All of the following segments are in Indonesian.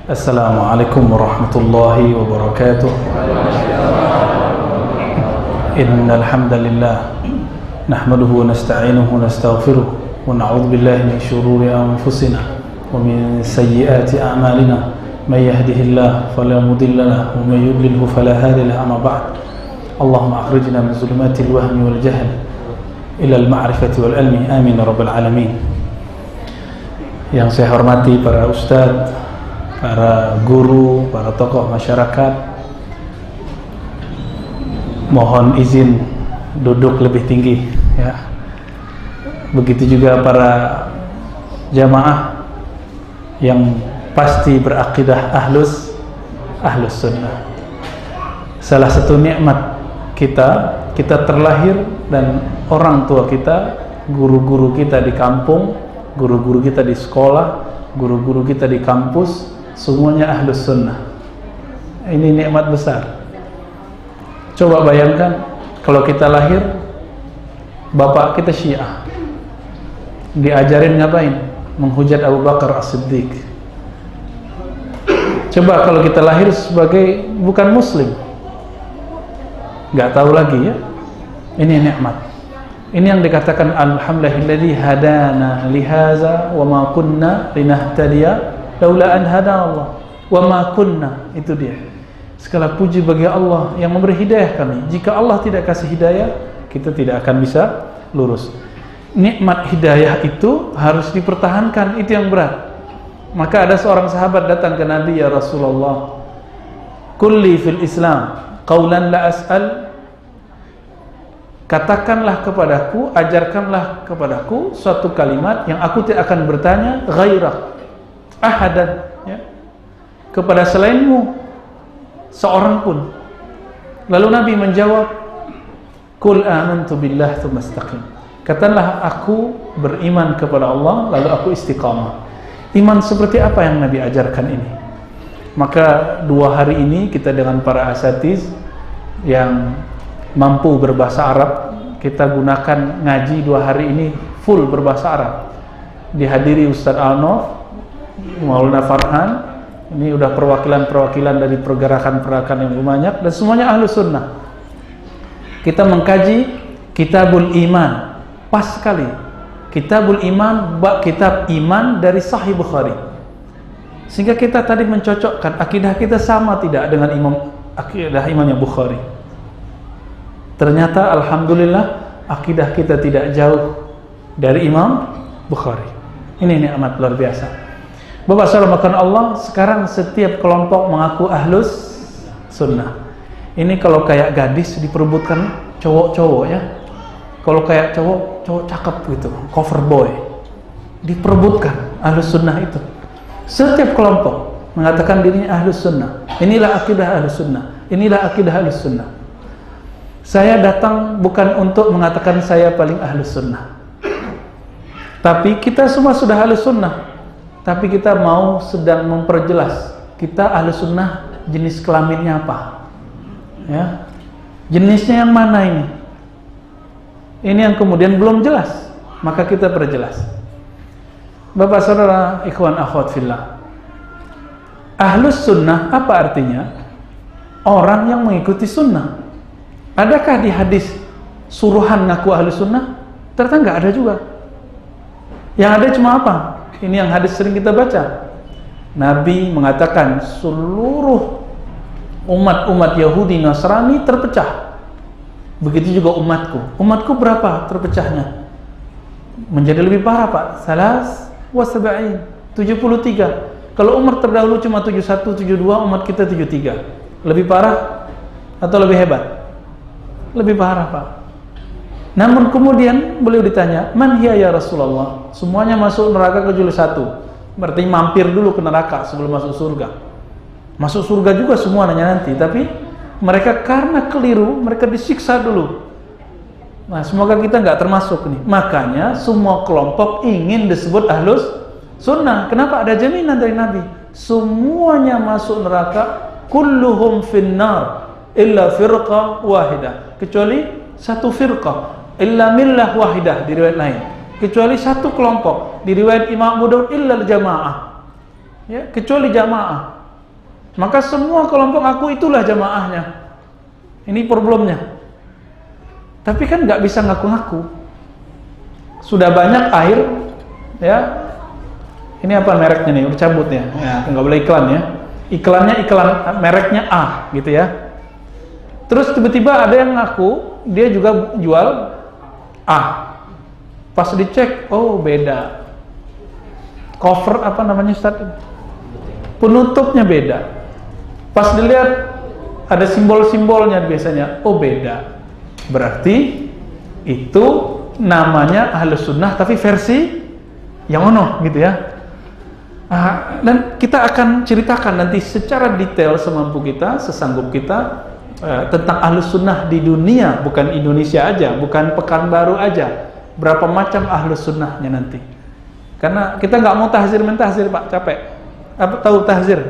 Assalamualaikum warahmatullahi wabarakatuh. Innal hamdalillah nahmaduhu wa nasta'inuhu wa nastaghfiruh wa na'udzu billahi min shururi anfusina wa min sayyiati a'malina. May yahdihillahu fala mudilla lahu wa may yudlilhu fala hadiya lahu. Amma ba'd. Allahumma akhrijna min zulumatil wahmi wal jahl ila al-ma'rifati wal ilmi. Amin ya rabbal alamin. Yang saya hormati para ustadz, para guru, para tokoh masyarakat, mohon izin duduk lebih tinggi ya. Begitu juga para jamaah yang pasti berakidah ahlus sunnah. Salah satu nikmat kita terlahir dan orang tua kita, guru-guru kita di kampung, guru-guru kita di sekolah, guru-guru kita di kampus, semuanya ahlus sunnah. Ini nikmat besar. Coba bayangkan kalau kita lahir, bapak kita Syiah, diajarin ngapain? Menghujat Abu Bakar As-Siddiq. Coba kalau kita lahir sebagai bukan muslim, nggak tahu lagi ya. Ini nikmat. Ini yang dikatakan alhamdulillahilladzi hadana lihaza wa ma kunna linahtadiya laula an hadana Allah wa ma kunna. Itu dia. Segala puji bagi Allah yang memberi hidayah kami. Jika Allah tidak kasih hidayah, kita tidak akan bisa lurus. Nikmat hidayah itu harus dipertahankan, itu yang berat. Maka ada seorang sahabat datang ke Nabi, ya Rasulullah, kulli fil Islam qawlan la as'al. Katakanlah kepadaku, ajarkanlah kepadaku suatu kalimat yang aku tidak akan bertanya ghairak ahadan ya, kepada selainmu seorang pun. Lalu Nabi menjawab, qul amantu billah tsumma istaqim. Katakanlah aku beriman kepada Allah lalu aku istiqamah. Iman seperti apa yang Nabi ajarkan ini? Maka 2 hari ini kita dengan para asatiz yang mampu berbahasa Arab, kita gunakan ngaji 2 hari ini full berbahasa Arab. Dihadiri Ustaz Alnof, Maulana Farhan, ini udah perwakilan dari pergerakan-pergerakan yang banyak, dan semuanya ahlu sunnah. Kita mengkaji Kitabul Iman, pas sekali. Kitabul Iman, kitab iman dari Sahih Bukhari. Sehingga kita tadi mencocokkan akidah kita sama tidak dengan akidah Imam Bukhari. Ternyata alhamdulillah akidah kita tidak jauh dari Imam Bukhari. Ini nikmat luar biasa. Bapak saudara makan Allah, sekarang setiap kelompok mengaku ahlus sunnah. Ini kalau kayak gadis diperebutkan cowok-cowok ya. Kalau kayak cowok cakep gitu, cover boy, diperebutkan ahlus sunnah itu. Setiap kelompok mengatakan dirinya ahlus sunnah. Inilah akidah ahlus sunnah. Inilah akidah ahlus sunnah. Saya datang bukan untuk mengatakan saya paling ahlus sunnah, tapi kita semua sudah ahlus sunnah. Tapi kita mau sedang memperjelas kita ahlus sunnah jenis kelaminnya apa ya, jenisnya yang mana ini yang kemudian belum jelas, maka kita perjelas. Bapak saudara ikhwan akhwat fillah, ahlus sunnah apa artinya? Orang yang mengikuti sunnah. Adakah di hadis suruhan ngaku ahli sunnah? Ternyata nggak ada juga. Yang ada cuma apa? Ini yang hadis sering kita baca. Nabi mengatakan seluruh umat Yahudi Nasrani terpecah. Begitu juga umatku. Umatku berapa terpecahnya? Menjadi lebih parah Pak. 73. Kalau umat terdahulu cuma 71, 72, umat kita 73. Lebih parah atau lebih hebat? Lebih parah Pak. Namun kemudian beliau ditanya, man hiya ya Rasulullah? Semuanya masuk neraka kecuali satu. Berarti mampir dulu ke neraka sebelum masuk surga. Masuk surga juga semua nanti, tapi mereka karena keliru, mereka disiksa dulu. Nah, semoga kita nggak termasuk nih. Makanya semua kelompok ingin disebut ahlus sunnah. Kenapa? Ada jaminan dari Nabi. Semuanya masuk neraka, kulluhum finnar illa firqah wahidah, kecuali satu firqah, illa millah wahidah di riwayat lain, kecuali satu kelompok di riwayat Imam Abu Daud, illa jamaah ya, kecuali jamaah. Maka semua kelompok aku itulah jamaahnya. Ini problemnya. Tapi kan nggak bisa ngaku-ngaku. Sudah banyak air, ya. Ini apa mereknya nih? Udah cabut ya. Nggak boleh iklan ya. Iklannya iklan mereknya A, gitu ya. Terus tiba-tiba ada yang ngaku dia juga jual A. Pas dicek, oh beda. Cover apa namanya Ustaz? Penutupnya beda. Pas dilihat ada simbol-simbolnya biasanya, oh beda. Berarti itu namanya Ahlus Sunnah tapi versi yang ono gitu ya. Dan kita akan ceritakan nanti secara detail semampu kita, sesanggup kita tentang Ahlus Sunnah di dunia, bukan Indonesia aja, bukan Pekanbaru aja. Berapa macam Ahlus Sunnahnya nanti. Karena kita nggak mau tahzir mentahzir Pak, capek. Apa tahu tahzir?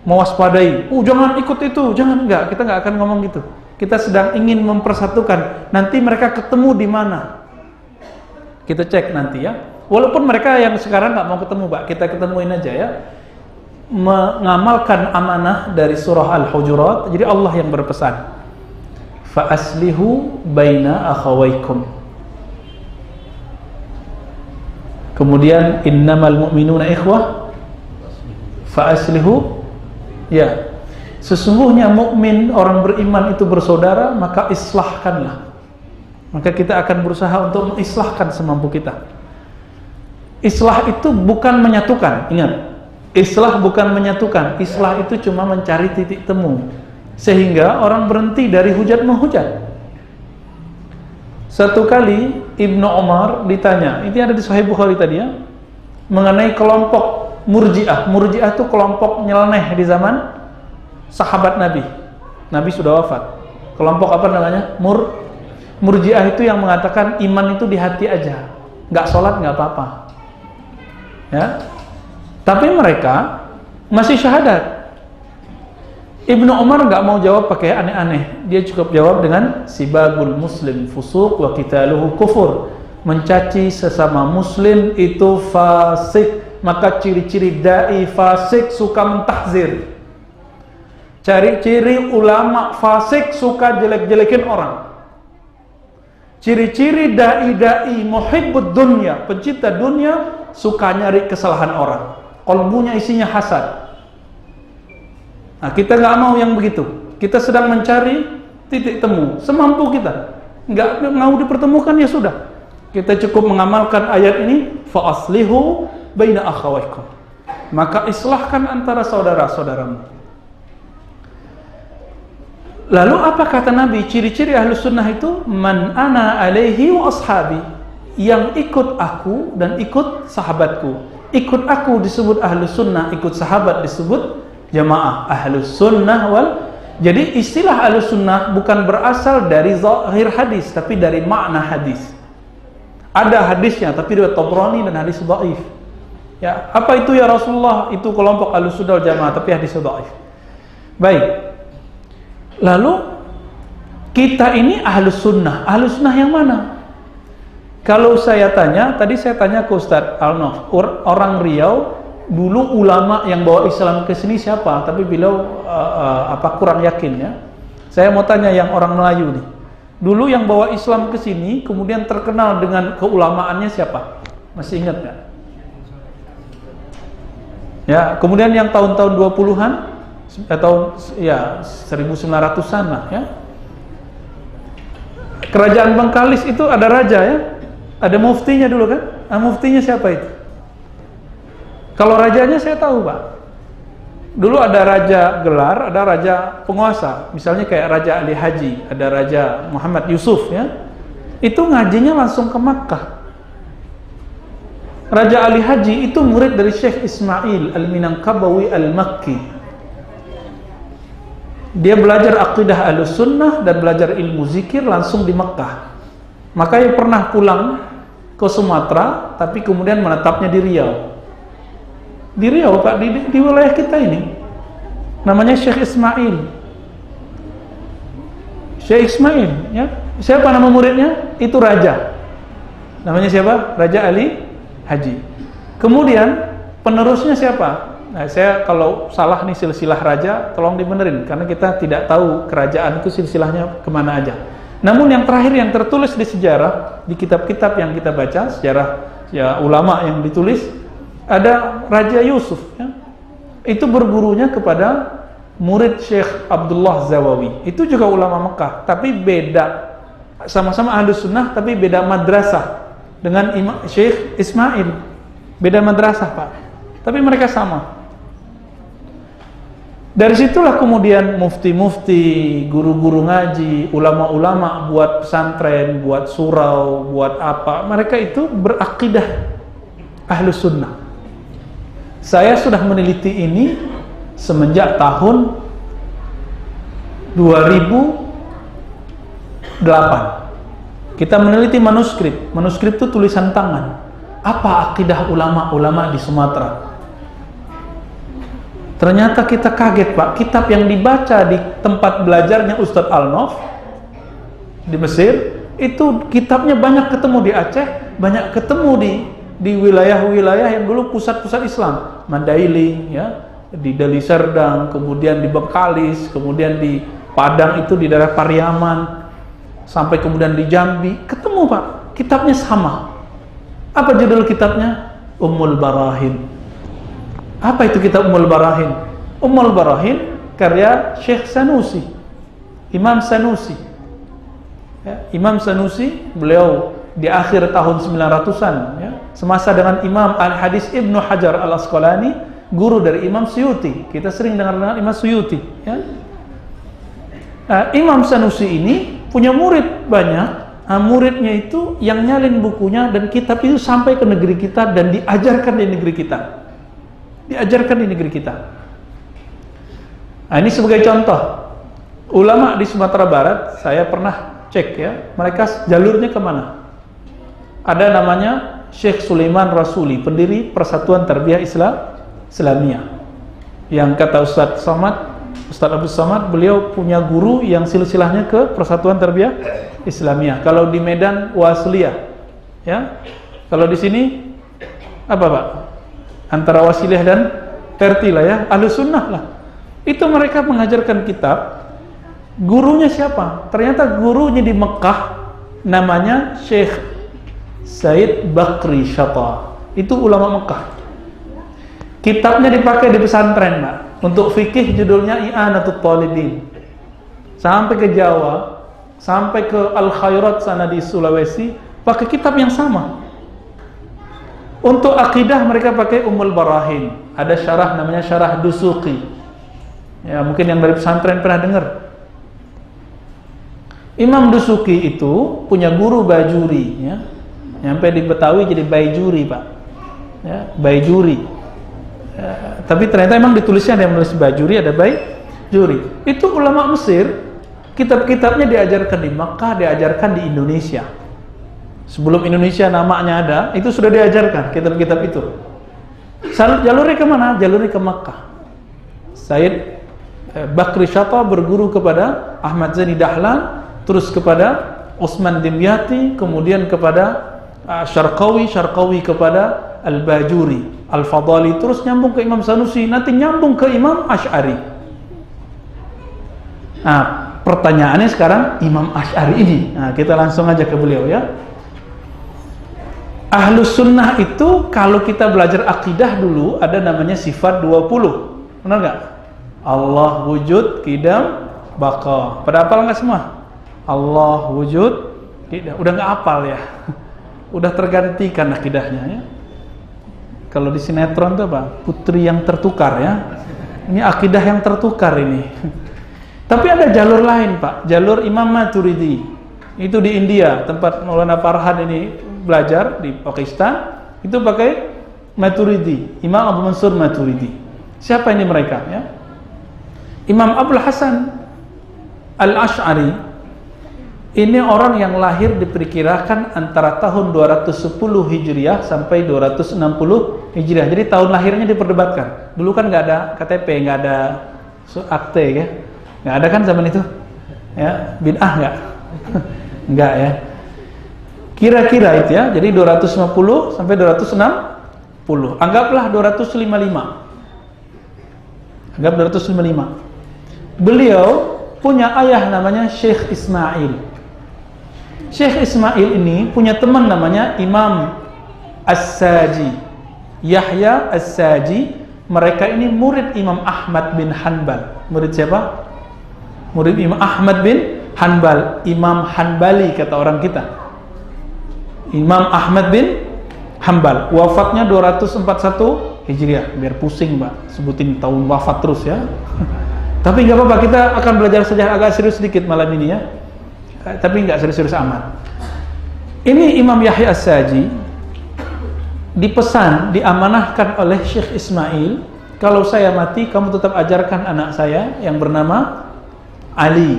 Mewaspadai. Jangan ikut itu, jangan, enggak. Kita nggak akan ngomong gitu. Kita sedang ingin mempersatukan. Nanti mereka ketemu di mana? Kita cek nanti ya. Walaupun mereka yang sekarang nggak mau ketemu, Pak, kita ketemuin aja ya. Mengamalkan amanah dari surah Al-Hujurat. Jadi Allah yang berpesan. Fa aslihu baina akhawaykum. Kemudian innamal mu'minuna ikhwah. Fa aslihu, ya, sesungguhnya mukmin, orang beriman itu bersaudara, maka islahkanlah. Maka kita akan berusaha untuk mengislahkan semampu kita. Islah itu bukan menyatukan, ingat. Islah bukan menyatukan. Islah itu cuma mencari titik temu sehingga orang berhenti dari hujat menghujat. Satu kali Ibnu Umar ditanya, ini ada di Sahih Bukhari tadi ya, mengenai kelompok Murji'ah. Murji'ah itu kelompok nyeleneh di zaman sahabat Nabi. Nabi sudah wafat. Kelompok apa namanya? Murji'ah itu yang mengatakan iman itu di hati aja. Nggak sholat nggak apa-apa. Ya. Tapi mereka masih syahadat. Ibnu Umar nggak mau jawab pakai aneh-aneh. Dia cukup jawab dengan sibabul muslim fusuq wa qitaluhu kufur. Mencaci sesama muslim itu fasik. Maka ciri-ciri dai fasik suka mentahzir. Ciri-ciri ulama fasik suka jelek-jelekin orang. Ciri-ciri dai-dai muhibbud dunya, pencinta dunia, suka nyari kesalahan orang. Qalbunya isinya hasad. Nah, kita nggak mau yang begitu. Kita sedang mencari titik temu semampu kita. Nggak mau dipertemukan ya sudah. Kita cukup mengamalkan ayat ini, fa aslihu baina akhawaykum. Maka islahkan antara saudara-saudaramu. Lalu apa kata Nabi? Ciri-ciri Ahlus Sunnah itu man ana alaihi wa ashabi. Yang ikut aku dan ikut sahabatku. Ikut aku disebut Ahlus Sunnah, ikut sahabat disebut jamaah. Ahlus Sunnah wal. Jadi istilah Ahlus Sunnah bukan berasal dari zahir hadis, tapi dari makna hadis. Ada hadisnya, tapi riwayat Tabrani dan hadis dhaif. Ya, apa itu ya Rasulullah? Itu kelompok Ahlus Sunnah wal Jamaah, tapi hadis dhaif. Baik. Lalu kita ini Ahlus Sunnah. Ahlus Sunnah yang mana? Kalau saya tanya, tadi saya tanya ke Ustadz Al-Nof, orang Riau, dulu ulama yang bawa Islam ke sini siapa? Tapi beliau kurang yakin ya. Saya mau tanya yang orang Melayu nih. Dulu yang bawa Islam ke sini, kemudian terkenal dengan keulamaannya siapa? Masih ingat nggak? Ya, kemudian yang tahun-tahun 20-an atau ya 1900-an lah ya. Kerajaan Bengkalis itu ada raja ya. Ada muftinya dulu kan? Muftinya siapa itu? Kalau rajanya saya tahu, Pak. Dulu ada raja gelar, ada raja penguasa. Misalnya kayak Raja Ali Haji, ada Raja Muhammad Yusuf ya. Itu ngajinya langsung ke Makkah. Raja Ali Haji itu murid dari Syekh Ismail Al-Minangkabawi Al-Makki. Dia belajar akidah Ahlus Sunnah dan belajar ilmu zikir langsung di Makkah. Makanya pernah pulang ke Sumatera, tapi kemudian menetapnya di Riau. Di Riau, Pak, di wilayah kita ini. Namanya Syekh Ismail. Syekh Ismail, ya. Siapa nama muridnya? Itu raja. Namanya siapa? Raja Ali Haji. Kemudian penerusnya siapa? Nah, saya kalau salah nih silsilah raja, tolong dibenerin, karena kita tidak tahu kerajaan itu silsilahnya kemana aja. Namun yang terakhir yang tertulis di sejarah, di kitab-kitab yang kita baca, sejarah ya ulama yang ditulis, ada Raja Yusuf. Ya. Itu bergurunya kepada murid Syekh Abdullah Zawawi. Itu juga ulama Mekah, tapi beda. Sama-sama Ahlus Sunnah, tapi beda madrasah dengan Syekh Ismail. Beda madrasah, Pak. Tapi mereka sama. Dari situlah kemudian mufti-mufti, guru-guru ngaji, ulama-ulama buat pesantren, buat surau, buat apa. Mereka itu berakidah Ahlus Sunnah. Saya sudah meneliti ini semenjak tahun 2008. Kita meneliti manuskrip. Manuskrip itu tulisan tangan. Apa akidah ulama-ulama di Sumatera? Ternyata kita kaget, Pak. Kitab yang dibaca di tempat belajarnya Ustadz Al-Nof di Mesir, itu kitabnya banyak ketemu di Aceh, banyak ketemu di wilayah-wilayah yang dulu pusat-pusat Islam, Mandailing, ya, di Deli Serdang, kemudian di Bengkalis, kemudian di Padang itu di daerah Pariaman, sampai kemudian di Jambi, ketemu, Pak. Kitabnya sama. Apa judul kitabnya? Ummul Barahin. Apa itu kitab Ummul Barahin? Ummul Barahin karya Syekh Sanusi, Imam Sanusi. Ya, Imam Sanusi, beliau di akhir tahun 900-an, ya, semasa dengan Imam Al-Hadis Ibnu Hajar Al-Asqalani, guru dari Imam Suyuti. Kita sering dengar Imam Suyuti. Ya. Nah, Imam Sanusi ini punya murid banyak. Nah, muridnya itu yang nyalin bukunya dan kitab itu sampai ke negeri kita dan diajarkan di negeri kita. Diajarkan di negeri kita. Nah, ini sebagai contoh. Ulama di Sumatera Barat, saya pernah cek, ya, mereka jalurnya kemana? Ada namanya Syekh Sulaiman Rasuli, pendiri Persatuan Tarbiyah Islamiyah. Yang kata Ustadz Abdul Samad, beliau punya guru yang silsilahnya ke Persatuan Tarbiyah Islamiyah. Kalau di Medan Wasliyah, ya. Kalau di sini apa, Pak? Antara Wasiliyah dan Tertilah, ya, Ahlus Sunnah lah. Itu mereka mengajarkan kitab. Gurunya siapa? Ternyata gurunya di Mekah namanya Syekh Said Bakri Syata. Itu ulama Mekah. Kitabnya dipakai di pesantren, Pak. Untuk fikih judulnya I'anatul Talibin. Sampai ke Jawa, sampai ke Al-Khairat sana di Sulawesi, pakai kitab yang sama. Untuk akidah mereka pakai Ummul Barahin. Ada syarah namanya Syarah Dusuqi. Ya, mungkin yang dari pesantren pernah dengar. Imam Dusuqi itu punya guru Bajuri, ya. Sampai di Betawi jadi Baijuri, Pak. Ya, Baijuri. Ya, tapi ternyata emang ditulisnya ada yang menulis Bajuri, ada Baijuri. Itu ulama Mesir, kitab-kitabnya diajarkan di Makkah, diajarkan di Indonesia. Sebelum Indonesia namanya ada, itu sudah diajarkan kitab-kitab itu. Jalurnya kemana? Jalurnya ke Makkah. Said Bakri Syata berguru kepada Ahmad Zaini Dahlan, terus kepada Utsman Dimyati, kemudian kepada Syarqawi kepada Al-Bajuri, Al-Fadali, terus nyambung ke Imam Sanusi, nanti nyambung ke Imam Asy'ari. Nah, pertanyaannya sekarang Imam Asy'ari ini. Nah, kita langsung aja ke beliau, ya. Ahlus Sunnah itu kalau kita belajar akidah dulu ada namanya sifat 20. Benar nggak? Allah wujud, qidam, baqa. Pada hafal nggak semua? Allah wujud, qidam. Udah nggak hafal, ya? Udah tergantikan akidahnya, ya. Kalau di sinetron itu apa? Putri yang tertukar, ya. Ini akidah yang tertukar ini. Tapi ada jalur lain, Pak. Jalur Imam Maturidi. Itu di India, tempat Maulana Farhan ini belajar di Pakistan, itu pakai Maturidi, Imam Abu Mansur Maturidi. Siapa ini mereka, ya? Imam Abul Hasan Al-Asy'ari ini orang yang lahir diperkirakan antara tahun 210 Hijriah sampai 260 Hijriah. Jadi tahun lahirnya diperdebatkan. Dulu kan nggak ada KTP, nggak ada akte, ya, nggak ada kan zaman itu, ya, bid'ah nggak, nggak, ya. Kira-kira itu, ya. Jadi 250 sampai 260. Anggaplah 255. Anggap 255. Beliau punya ayah namanya Syekh Ismail. Syekh Ismail ini punya teman namanya Imam As-Saji, Yahya As-Saji. Mereka ini murid Imam Ahmad bin Hanbal. Murid siapa? Murid Imam Ahmad bin Hanbal, Imam Hanbali kata orang kita. Imam Ahmad bin Hanbal, wafatnya 241 Hijriah. Biar pusing Mbak, sebutin tahun wafat terus ya. Tapi nggak apa-apa, kita akan belajar sejarah agak serius sedikit malam ini ya. Tapi nggak serius-serius amat. Ini Imam Yahya As-Saji dipesan, diamanahkan oleh Syekh Ismail, kalau saya mati kamu tetap ajarkan anak saya yang bernama Ali,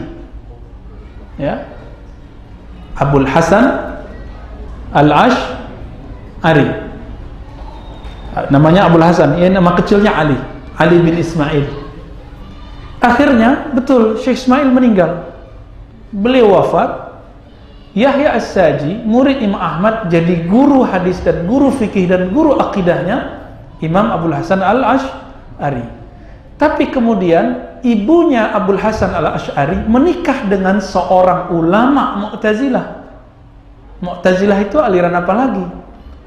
ya, Abul Hasan Al-Ash'ari. Namanya Abul Hasan, ya, nama kecilnya Ali bin Ismail. Akhirnya betul Syekh Ismail meninggal, beliau wafat. Yahya As-Saji, murid Imam Ahmad, jadi guru hadis dan guru fikih dan guru akidahnya Imam Abul Hasan Al-Ash'ari. Tapi kemudian ibunya Abul Hasan Al-Ash'ari menikah dengan seorang ulama Mu'tazilah. Mu'tazilah itu aliran apa lagi?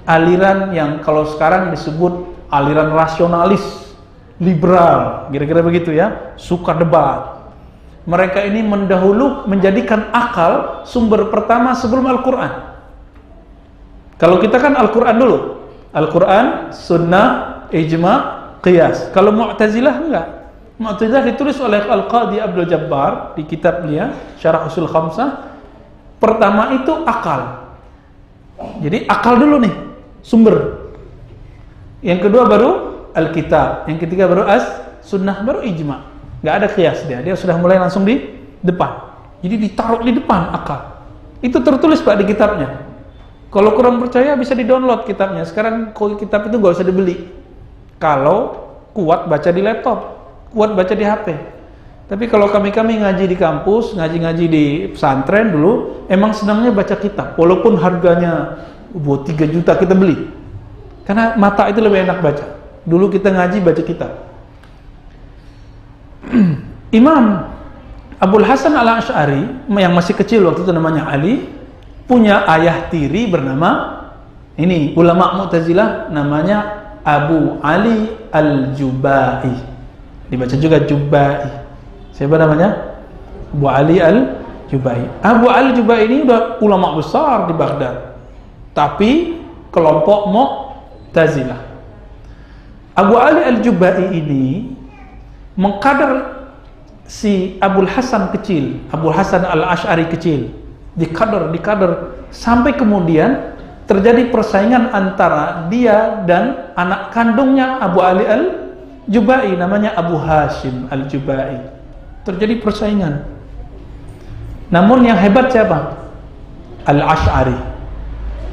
Aliran yang kalau sekarang disebut aliran rasionalis, liberal, kira-kira begitu ya, suka debat. Mereka ini menjadikan akal sumber pertama sebelum Al-Quran. Kalau kita kan Al-Quran dulu, Al-Quran, Sunnah, Ijma, Qiyas. Kalau Mu'tazilah enggak. Mu'tazilah ditulis oleh Al-Qadhi Abdul Jabbar di kitabnya Syarah Usul Khamsah. Pertama itu akal. Jadi akal dulu nih, sumber. Yang kedua baru Al-Kitab, yang ketiga baru Sunnah, baru Ijma. Nggak ada kias dia sudah mulai langsung di depan. Jadi ditaruh di depan akal. Itu tertulis Pak di kitabnya. Kalau kurang percaya bisa di-download kitabnya. Sekarang kitab itu nggak usah dibeli. Kalau kuat baca di laptop, kuat baca di HP. Tapi kalau kami ngaji di kampus, ngaji di pesantren dulu, emang senangnya baca kitab. Walaupun harganya 3 juta kita beli. Karena mata itu lebih enak baca. Dulu kita ngaji baca kitab. Imam Abul Hasan Al-Ash'ari yang masih kecil waktu itu namanya Ali, punya ayah tiri bernama, ini ulama Mu'tazilah, namanya Abu Ali Al-Jubai. Dibaca juga Jubai. Siapa namanya? Abu Ali Al-Jubai. Abu Ali Al-Jubai ini udah ulama besar di Baghdad, tapi kelompok Mu'tazilah. Abu Ali Al-Jubai ini mengkader si Abul Hasan kecil, Abul Hasan Al-Ash'ari kecil, dikader sampai kemudian terjadi persaingan antara dia dan anak kandungnya Abu Ali Al-Jubai, namanya Abu Hashim Al-Jubai. Terjadi persaingan. Namun yang hebat siapa? Al-Ash'ari.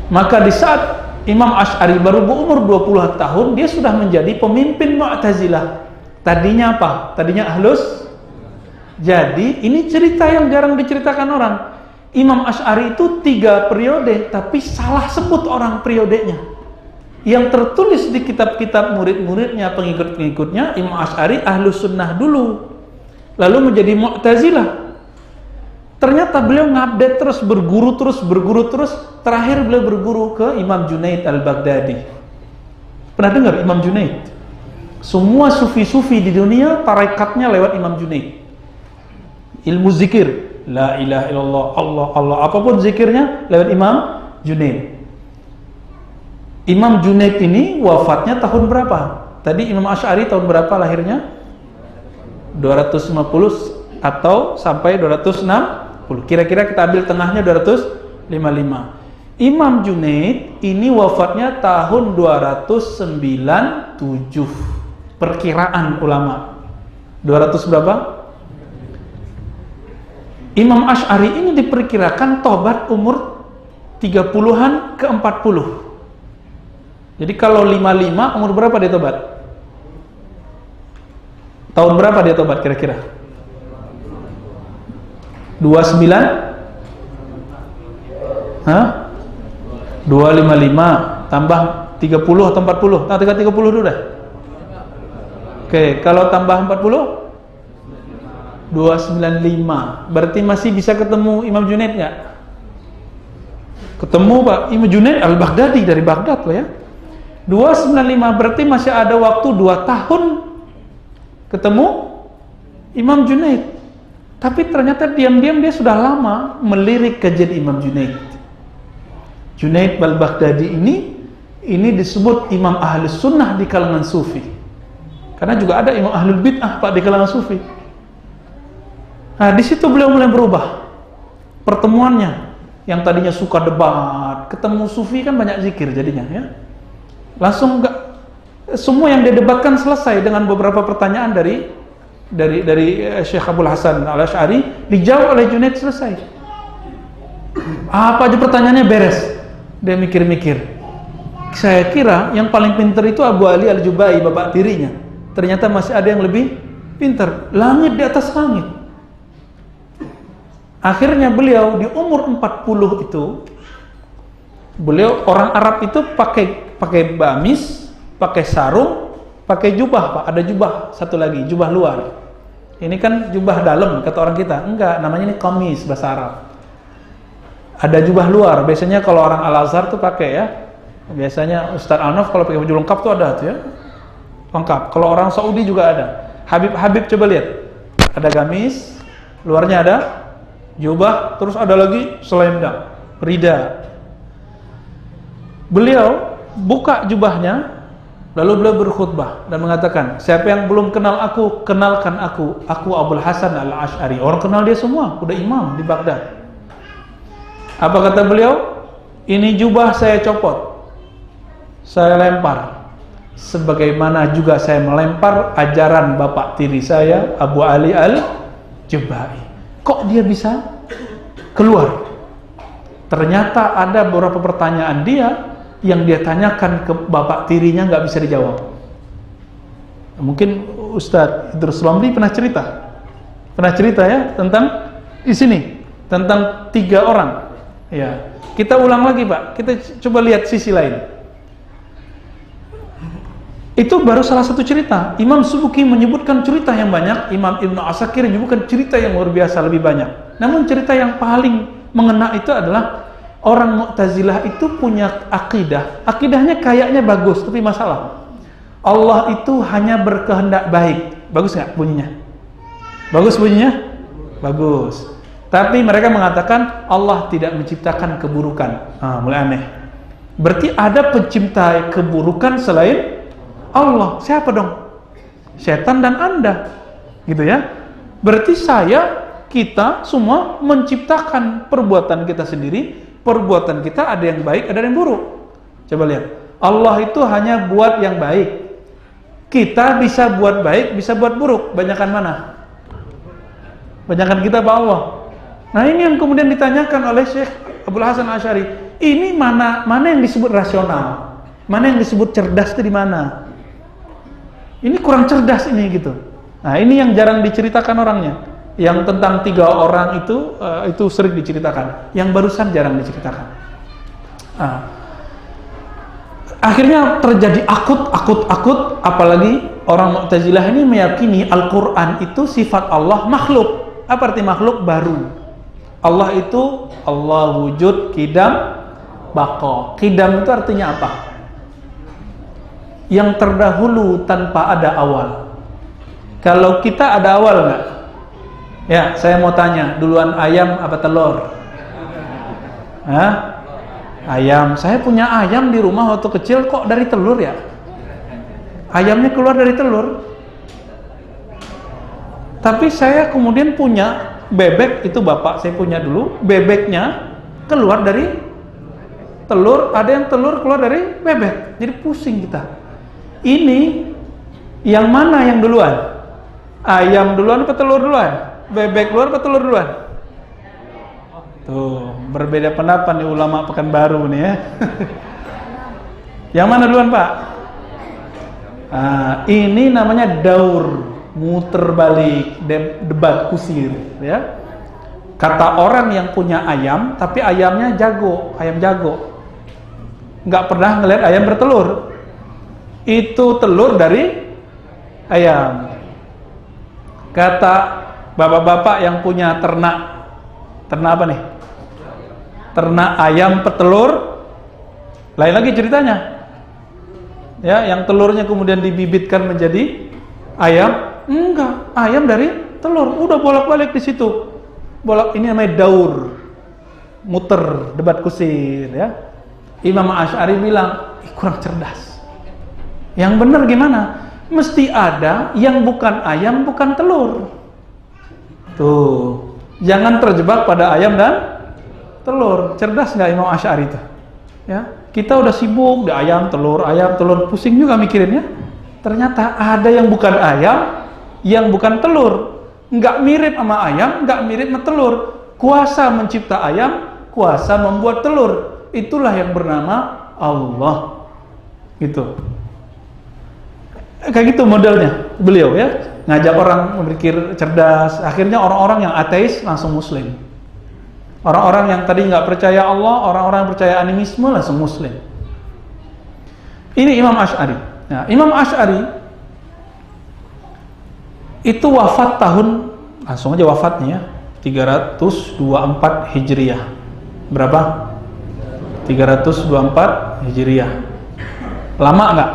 Maka di saat Imam Ash'ari baru berumur 20 tahun, dia sudah menjadi pemimpin Mu'tazilah. Tadinya apa? Tadinya Ahlus. Jadi ini cerita yang jarang diceritakan orang. Imam Ash'ari itu 3 periode, tapi salah sebut orang periodenya. Yang tertulis di kitab-kitab murid-muridnya, pengikut-pengikutnya, Imam Ash'ari Ahlus Sunnah dulu, lalu menjadi Mu'tazilah. Ternyata beliau ngupdate terus, berguru terus. Terakhir beliau berguru ke Imam Junaid Al-Baghdadi. Pernah dengar Imam Junaid? Semua sufi-sufi di dunia tarekatnya lewat Imam Junaid. Ilmu zikir, la ilaha illallah, Allah, apapun zikirnya lewat Imam Junaid. Imam Junaid ini wafatnya tahun berapa? Tadi Imam Ash'ari tahun berapa lahirnya? 250 atau sampai 260. Kira-kira kita ambil tengahnya 255. Imam Junaid ini wafatnya tahun 297. Perkiraan ulama 200 berapa? Imam Ash'ari ini diperkirakan tobat umur 30-an ke 40. Jadi kalau 55 umur berapa dia tobat? Tahun berapa dia tobat kira-kira? 29? Hah? 255 tambah 30 atau 40? Nah, 30 dulu dah. Oke, kalau tambah 40? 295. Berarti masih bisa ketemu Imam Junaid nggak? Ketemu Pak, Imam Junaid Al-Baghdadi dari Baghdad Pak ya. 295 berarti masih ada waktu 2 tahun ketemu Imam Junaid. Tapi ternyata diam-diam dia sudah lama melirik kajian Imam Junaid. Junaid Al-Baghdadi ini disebut Imam Ahlus Sunnah di kalangan Sufi. Karena juga ada Imam Ahlul Bid'ah Pak di kalangan Sufi. Nah, di situ beliau mulai berubah pertemuannya. Yang tadinya suka debat, ketemu Sufi kan banyak zikir jadinya ya. Langsung semua yang didebatkan selesai dengan beberapa pertanyaan dari Syekh Abdul Hasan Al-Asy'ari dijawab oleh Junaid, selesai. Apa aja pertanyaannya beres. Dia mikir-mikir. Saya kira yang paling pintar itu Abu Ali Al-Jubai, bapak tirinya. Ternyata masih ada yang lebih pintar. Langit di atas langit. Akhirnya beliau di umur 40 itu, beliau orang Arab itu pakai bamis, pakai sarung, pakai jubah Pak. Ada jubah satu lagi, jubah luar. Ini kan jubah dalam kata orang kita. Enggak, namanya ini qamis bahasa Arab. Ada jubah luar. Biasanya kalau orang Al-Azhar tuh pakai ya. Biasanya Ustaz Anaf kalau pakai baju lengkap tuh ada tuh ya. Lengkap. Kalau orang Saudi juga ada. Habib coba lihat. Ada gamis, luarnya ada jubah, terus ada lagi selendang, rida. Beliau buka jubahnya, lalu beliau berkhutbah dan mengatakan, siapa yang belum kenal aku, kenalkan aku Abdul Hasan Al-Asy'ari. Orang kenal dia semua, udah imam di Baghdad. Apa kata beliau? Ini jubah saya copot, saya lempar, sebagaimana juga saya melempar ajaran bapak tiri saya Abu Ali Al-Jubai. Kok dia bisa keluar? Ternyata ada beberapa pertanyaan dia yang dia tanyakan ke bapak tirinya nggak bisa dijawab. Mungkin Ustadz Idrus Romli pernah cerita ya tentang di sini tentang 3 orang. Ya, kita ulang lagi Pak. Kita coba lihat sisi lain. Itu baru salah satu cerita. Imam Subuki menyebutkan cerita yang banyak, Imam Ibnu Asakir menyebutkan cerita yang luar biasa lebih banyak. Namun cerita yang paling mengena itu adalah orang Mu'tazilah itu punya akidah. Akidahnya kayaknya bagus, tapi masalah. Allah itu hanya berkehendak baik. Bagus nggak bunyinya? Bagus bunyinya? Bagus. Tapi mereka mengatakan Allah tidak menciptakan keburukan. Mulai aneh. Berarti ada pencipta keburukan selain Allah. Siapa dong? Setan dan Anda. Gitu ya. Berarti kita semua menciptakan perbuatan kita sendiri. Perbuatan kita ada yang baik, ada yang buruk. Coba lihat. Allah itu hanya buat yang baik. Kita bisa buat baik, bisa buat buruk. Banyakan mana? Banyakan kita apa Allah? Nah, ini yang kemudian ditanyakan oleh Syekh Abdul Hasan Al-Asy'ari. Ini mana yang disebut rasional? Mana yang disebut cerdas itu di mana? Ini kurang cerdas ini gitu. Nah, ini yang jarang diceritakan orangnya. Yang tentang 3 orang itu sering diceritakan. Yang barusan jarang diceritakan. Nah, akhirnya terjadi akut, apalagi orang Mu'tazilah ini meyakini Al-Quran itu sifat Allah makhluk. Apa arti makhluk? Baru. Allah itu Allah wujud, qidam, baqa. Qidam itu artinya apa? Yang terdahulu tanpa ada awal. Kalau kita ada awal nggak? Ya, saya mau tanya, duluan ayam apa telur? Hah? Ayam. Saya punya ayam di rumah waktu kecil, kok dari telur ya? Ayamnya keluar dari telur. Tapi saya kemudian punya bebek, itu bapak saya punya dulu, bebeknya keluar dari telur, ada yang telur keluar dari bebek. Jadi pusing kita. Ini yang mana yang duluan? Ayam duluan apa telur duluan? Bebek duluan apa telur duluan? Tuh, berbeda pendapat nih ulama Pekanbaru nih ya. Yang mana duluan, Pak? Ini namanya daur, muter balik, debat kusir ya. Kata orang yang punya ayam, tapi ayamnya ayam jago. Nggak pernah ngelihat ayam bertelur. Itu telur dari ayam. Kata bapak-bapak yang punya ternak apa nih? Ternak ayam petelur, lain lagi ceritanya. Ya, yang telurnya kemudian dibibitkan menjadi ayam, enggak, ayam dari telur, udah bolak-balik di situ. Ini namanya daur, muter, debat kusir, ya. Imam Asy'ari bilang, kurang cerdas. Yang benar gimana? Mesti ada yang bukan ayam, bukan telur. Tuh, jangan terjebak pada ayam dan telur. Cerdas nggak Imam Asy'ari itu? Ya, kita udah sibuk di ayam, telur, pusing juga mikirinnya. Ternyata ada yang bukan ayam, yang bukan telur. Nggak mirip sama ayam, nggak mirip sama telur. Kuasa mencipta ayam, kuasa membuat telur. Itulah yang bernama Allah. Gitu. Kayak gitu modelnya beliau, ya, ngajak orang berpikir cerdas. Akhirnya orang-orang yang ateis langsung muslim, orang-orang yang tadi nggak percaya Allah, orang-orang yang percaya animisme langsung muslim. Ini Imam Asy'ari. Nah, Imam Asy'ari itu wafat tahun, langsung aja wafatnya ya, 324 Hijriah. Berapa? 324 Hijriah. Lama nggak?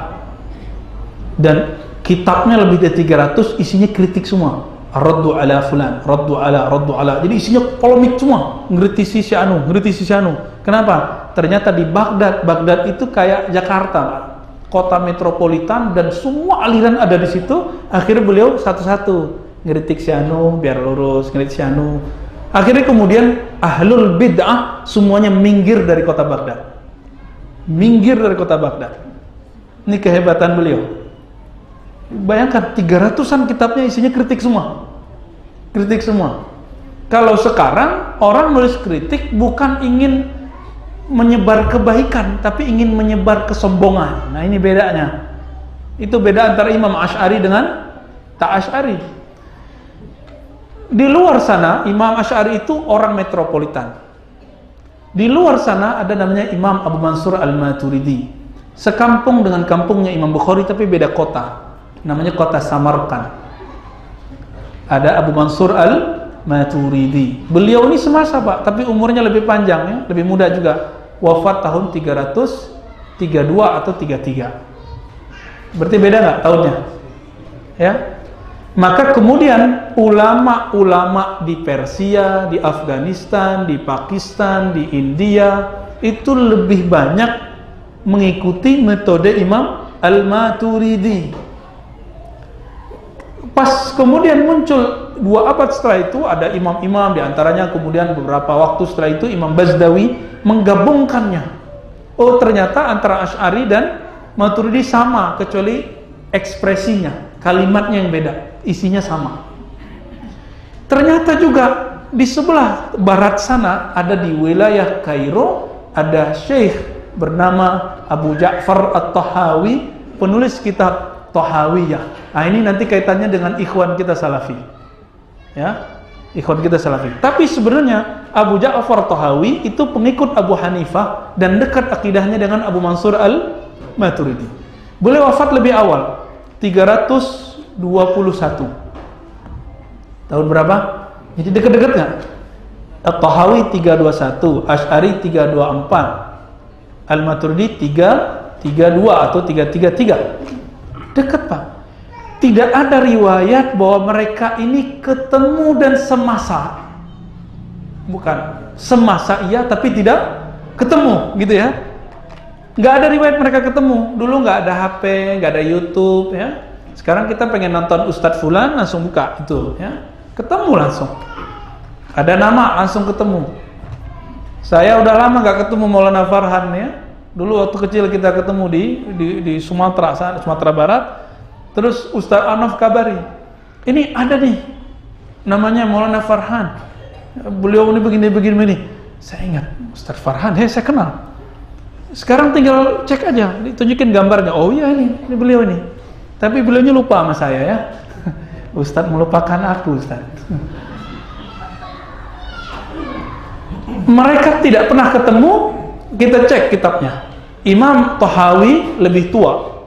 Dan kitabnya lebih dari 300, isinya kritik semua. Raddu ala fulan, raddu ala. Jadi isinya polemik semua, ngkritisi si anu. Kenapa? Ternyata di Baghdad itu kayak Jakarta, kota metropolitan, dan semua aliran ada di situ. Akhirnya beliau satu-satu ngkritik si anu biar lurus, ngkritik si anu. Akhirnya kemudian ahlul bid'ah semuanya minggir dari kota Baghdad. Ini kehebatan beliau. Bayangkan 300-an kitabnya isinya kritik semua. Kalau sekarang orang nulis kritik bukan ingin menyebar kebaikan, tapi ingin menyebar kesombongan. Nah, ini bedanya. Itu beda antara Imam Asy'ari dengan tak Asy'ari. Di luar sana Imam Asy'ari itu orang metropolitan. Di luar sana ada namanya Imam Abu Mansur Al-Maturidi. Sekampung dengan kampungnya Imam Bukhari tapi beda kota. Namanya kota Samarkand. Ada Abu Mansur Al-Maturidi. Beliau ini semasa, Pak, tapi umurnya lebih panjang, ya, lebih muda juga. Wafat tahun 332 atau 33. Berarti beda nggak tahunnya? Ya. Maka kemudian ulama-ulama di Persia, di Afghanistan, di Pakistan, di India itu lebih banyak mengikuti metode Imam Al-Maturidi. Pas kemudian muncul 2 abad setelah itu ada imam-imam, diantaranya kemudian beberapa waktu setelah itu Imam Bazdawi menggabungkannya. Oh, ternyata antara Asy'ari dan Maturidi sama, kecuali ekspresinya, kalimatnya yang beda, isinya sama. Ternyata juga di sebelah barat sana ada di wilayah Kairo ada syekh bernama Abu Ja'far At-Tahawi, penulis kitab Tahawiyah. Nah, ini nanti kaitannya dengan ikhwan kita Salafi. Ya, ikhwan kita Salafi. Tapi sebenarnya Abu Ja'far Tahawi itu pengikut Abu Hanifah dan dekat akidahnya dengan Abu Mansur Al-Maturidi. Beliau wafat lebih awal, 321. Tahun berapa? Jadi dekat-dekat nggak? At-Tahawi 321, Asy'ari 324, Al-Maturidi 332 atau 333. Dekat, Pak. Tidak ada riwayat bahwa mereka ini ketemu dan semasa. Bukan semasa iya, tapi tidak ketemu, gitu ya. Nggak ada riwayat mereka ketemu. Dulu nggak ada HP, nggak ada YouTube, ya. Sekarang kita pengen nonton Ustadz Fulan, langsung buka itu, ya. Ketemu langsung. Ada nama, langsung ketemu. Saya udah lama nggak ketemu Maulana Farhan, ya. Dulu waktu kecil kita ketemu di Sumatera Barat. Terus Ustaz Anaf kabari, ini ada nih namanya Maulana Farhan, beliau ini begini. Saya ingat Ustaz Farhan, saya kenal. Sekarang tinggal cek aja, ditunjukin gambarnya. Oh iya, ini beliau ini. Tapi beliaunya lupa sama saya, ya. Ustaz melupakan aku, Ustaz. Mereka tidak pernah ketemu. Kita cek kitabnya. Imam Tahawi lebih tua,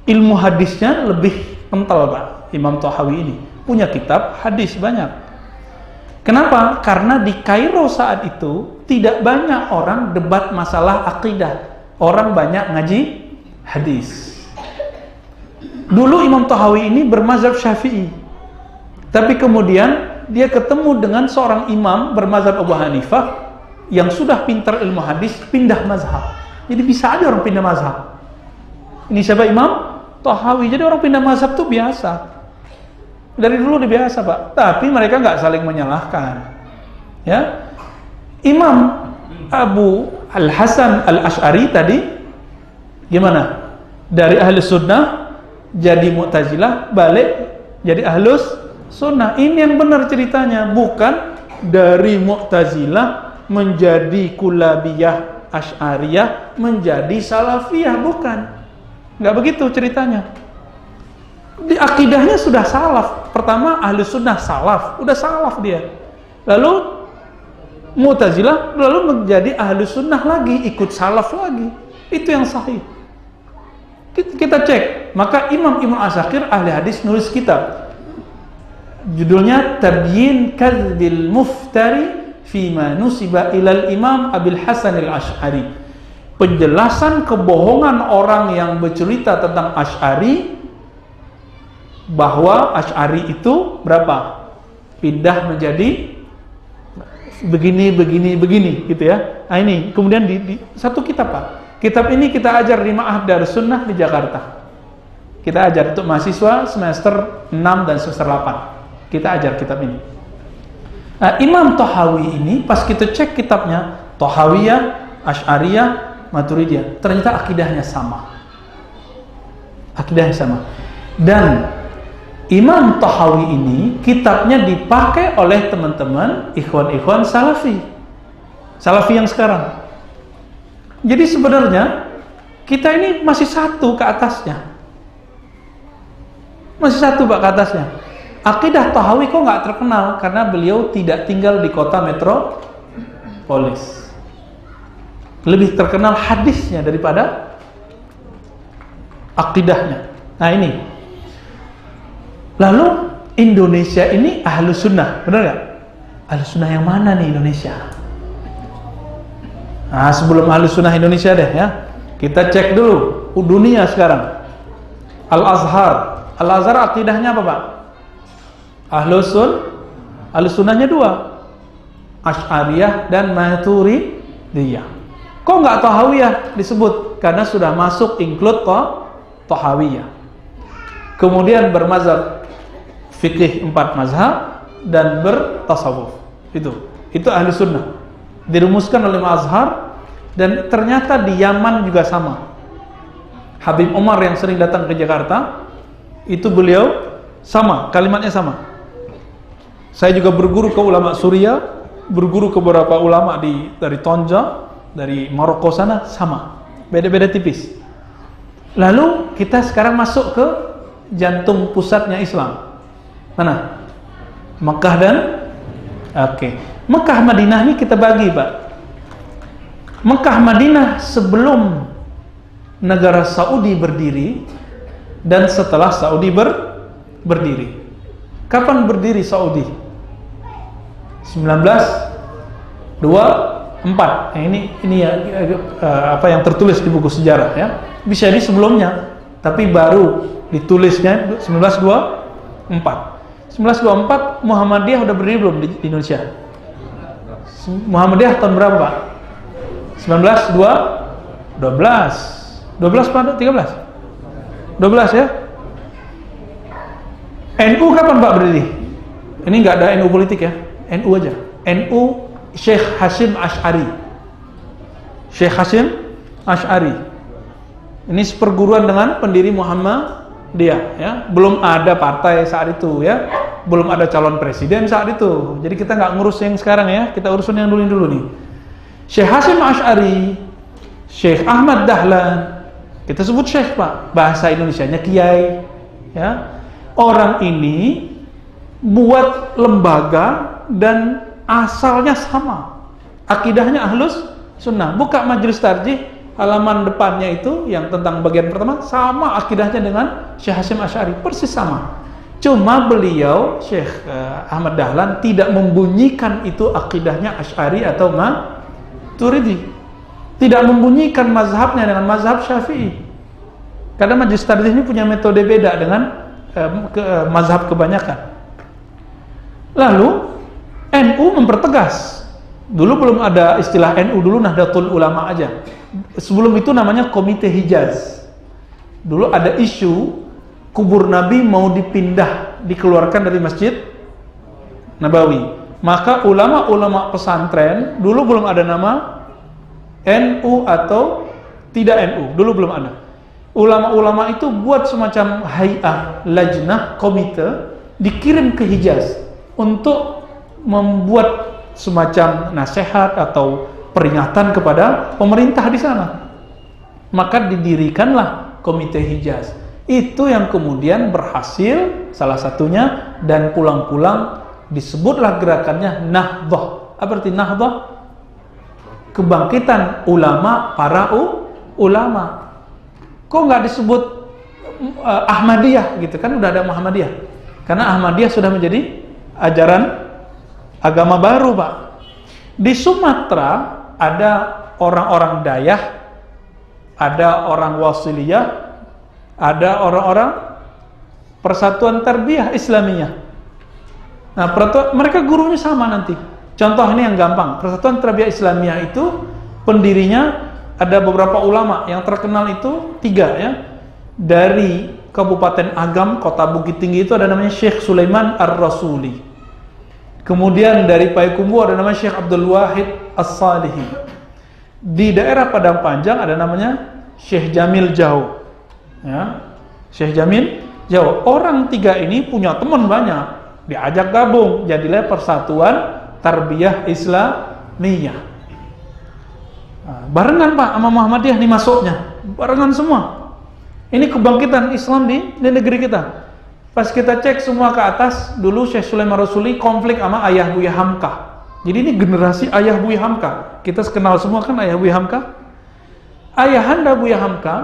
ilmu hadisnya lebih kental Pak. Imam Tahawi ini punya kitab hadis banyak. Kenapa? Karena di Kairo saat itu tidak banyak orang debat masalah akidah. Orang banyak ngaji hadis. Dulu Imam Tahawi ini bermazhab Syafi'i. Tapi kemudian dia ketemu dengan seorang imam bermazhab Abu Hanifah yang sudah pintar ilmu hadis, pindah mazhab. Jadi bisa aja orang pindah mazhab. Ini siapa? Imam Tahawi. Jadi orang pindah mazhab itu biasa. Dari dulu udah biasa Pak. Tapi mereka nggak saling menyalahkan. Ya, Imam Abu Al-Hasan Al-Ash'ari tadi gimana? Dari ahli sunnah jadi Mu'tazilah, balik jadi ahlus sunnah. Ini yang benar ceritanya. Bukan dari Mu'tazilah menjadi Kulabiyah, Asy'ariyah, menjadi Salafiyah. Bukan. Nggak begitu ceritanya. Di akidahnya sudah salaf. Pertama ahli sunnah salaf, udah salaf dia. Lalu Mu'tazilah, lalu menjadi ahli sunnah lagi, ikut salaf lagi. Itu yang sahih. Kita cek. Maka Imam Ibnu Asakir ahli hadis nulis kitab. Judulnya Tabyin Kadzbil Muftari Fima Nusiba Ilal Imam Abil Hasan Al-Ash'ari. Penjelasan kebohongan orang yang bercerita tentang Ash'ari, bahwa Ash'ari itu berapa? Pindah menjadi begini gitu ya. Nah ini kemudian di satu kitab Pak. Kitab ini kita ajar di Ma'had Darus Sunnah di Jakarta. Kita ajar untuk mahasiswa semester 6 dan semester 8. Kita ajar kitab ini. Nah, Imam Tahawi ini pas kita cek kitabnya, Tahawiyah, Asy'ariyah, Maturidiyah, ternyata akidahnya sama. Akidahnya sama. Dan Imam Tahawi ini kitabnya dipakai oleh teman-teman ikhwan-ikhwan Salafi yang sekarang. Jadi sebenarnya kita ini masih satu ke atasnya. Masih satu Pak ke atasnya. Akidah Tahawi kok nggak terkenal karena beliau tidak tinggal di kota metropolis. Lebih terkenal hadisnya daripada akidahnya. Nah ini. Lalu Indonesia ini ahlu sunnah, benar nggak? Ahlu sunnah yang mana nih Indonesia? Nah sebelum ahlu sunnah Indonesia deh ya, kita cek dulu dunia sekarang. Al-Azhar akidahnya apa Pak? Ahlu sunnahnya dua, Asy'ariyah dan Maturidiyah. Kok nggak Tahawiyah disebut? Karena sudah masuk include Tahawiyah. Kemudian bermazhab fikih 4 mazhab dan bertasawuf. Itu ahli sunnah. Dirumuskan oleh Azhar dan ternyata di Yaman juga sama. Habib Umar yang sering datang ke Jakarta, itu beliau sama, kalimatnya sama. Saya juga berguru ke ulama Suriah, berguru ke beberapa ulama dari Tonja, dari Maroko sana, sama. Beda-beda tipis. Lalu kita sekarang masuk ke jantung pusatnya Islam. Mana? Mekah dan Mekah Madinah ini kita bagi Pak. Mekah Madinah sebelum negara Saudi berdiri dan setelah Saudi berdiri. Kapan berdiri Saudi? 1924. Ini ya apa yang tertulis di buku sejarah ya. Bisa di sebelumnya, tapi baru ditulisnya 1924. 1924 Muhammadiyah udah berdiri belum di Indonesia? Muhammadiyah tahun berapa Pak? 1912 pada 13? 12 ya? NU kapan Pak berdiri? Ini nggak ada NU politik ya, NU aja. NU Syekh Hasyim Asy'ari. Syekh Hasyim Asy'ari. Ini seperguruan dengan pendiri Muhammadiyah ya. Belum ada partai saat itu ya. Belum ada calon presiden saat itu. Jadi kita nggak ngurus yang sekarang ya, kita urusin yang dulu nih. Syekh Hasyim Asy'ari, Syekh Ahmad Dahlan, kita sebut Syekh Pak, bahasa Indonesianya Kiai ya. Orang ini buat lembaga dan asalnya sama, akidahnya ahlus sunnah. Buka majelis tarjih, halaman depannya itu yang tentang bagian pertama sama akidahnya dengan Syekh Hasyim Asy'ari, persis sama. Cuma beliau Syekh Ahmad Dahlan tidak membunyikan itu akidahnya Asy'ari atau Maturidi. Tidak membunyikan mazhabnya dengan mazhab Syafi'i. Karena Majelis Tardih ini punya metode beda dengan mazhab kebanyakan. Lalu NU mempertegas. Dulu belum ada istilah NU, dulu Nahdlatul Ulama aja. Sebelum itu namanya Komite Hijaz. Dulu ada isu kubur Nabi mau dipindah, dikeluarkan dari Masjid Nabawi. Maka ulama-ulama pesantren, dulu belum ada nama NU atau tidak NU, dulu belum ada. Ulama-ulama itu buat semacam hay'ah, lajnah, komite, dikirim ke Hijaz untuk membuat semacam nasihat atau peringatan kepada pemerintah di sana. Maka didirikanlah Komite Hijaz. Itu yang kemudian berhasil, salah satunya, dan pulang-pulang disebutlah gerakannya Nahdhah. Apa arti Nahdhah? Kebangkitan ulama, para ulama. Kok nggak disebut Ahmadiyah gitu kan? Udah ada Muhammadiyah. Karena Ahmadiyah sudah menjadi ajaran agama baru, Pak. Di Sumatera ada orang-orang Dayah, ada orang Wasiliyah, ada orang-orang Persatuan Tarbiyah Islamiyah. Nah, mereka gurunya sama nanti. Contoh ini yang gampang. Persatuan Tarbiyah Islamiyah itu pendirinya ada beberapa ulama yang terkenal itu 3 ya. Dari Kabupaten Agam, Kota Bukit Tinggi itu ada namanya Syekh Sulaiman Ar-Rasuli. Kemudian dari Payakumbuh ada namanya Syekh Abdul Wahid As-Salihi. Di daerah Padang Panjang ada namanya Syekh Jamil Jau. Ya, Syekh Jamil Jau. Orang 3 ini punya teman banyak, diajak gabung, jadilah Persatuan Tarbiyah Islamiyah. Nah, barengan Pak sama Muhammadiyah nih masuknya, barengan semua. Ini kebangkitan Islam di negeri kita. Pas kita cek semua ke atas, dulu Syekh Sulaiman Rasuli konflik sama Ayah Buya Hamka. Jadi ini generasi Ayah Buya Hamka. Kita kenal semua kan Ayah Buya Hamka. Ayahanda Buya Hamka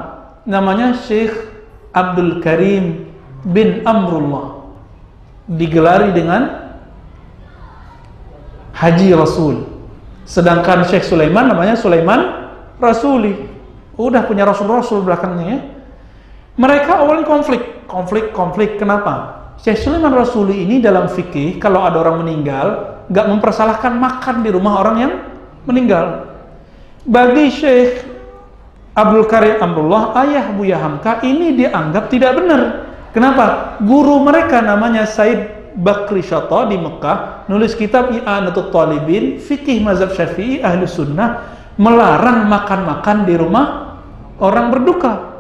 namanya Syekh Abdul Karim bin Amrullah. Digelari dengan Haji Rasul. Sedangkan Syekh Sulaiman namanya Sulaiman Rasuli. Udah punya Rasul-Rasul belakangnya ya. Mereka awalnya konflik. Kenapa? Syekh Sulaiman Rasuli ini dalam fikih, kalau ada orang meninggal, nggak mempersalahkan makan di rumah orang yang meninggal. Bagi Syekh Abdul Karim Amrullah, ayah Buya Hamka, ini dianggap tidak benar. Kenapa? Guru mereka namanya Said Bakri Syata di Mekah, nulis kitab I'anatul Talibin, fikih mazhab Syafi'i, ahlu sunnah, melarang makan-makan di rumah orang berduka.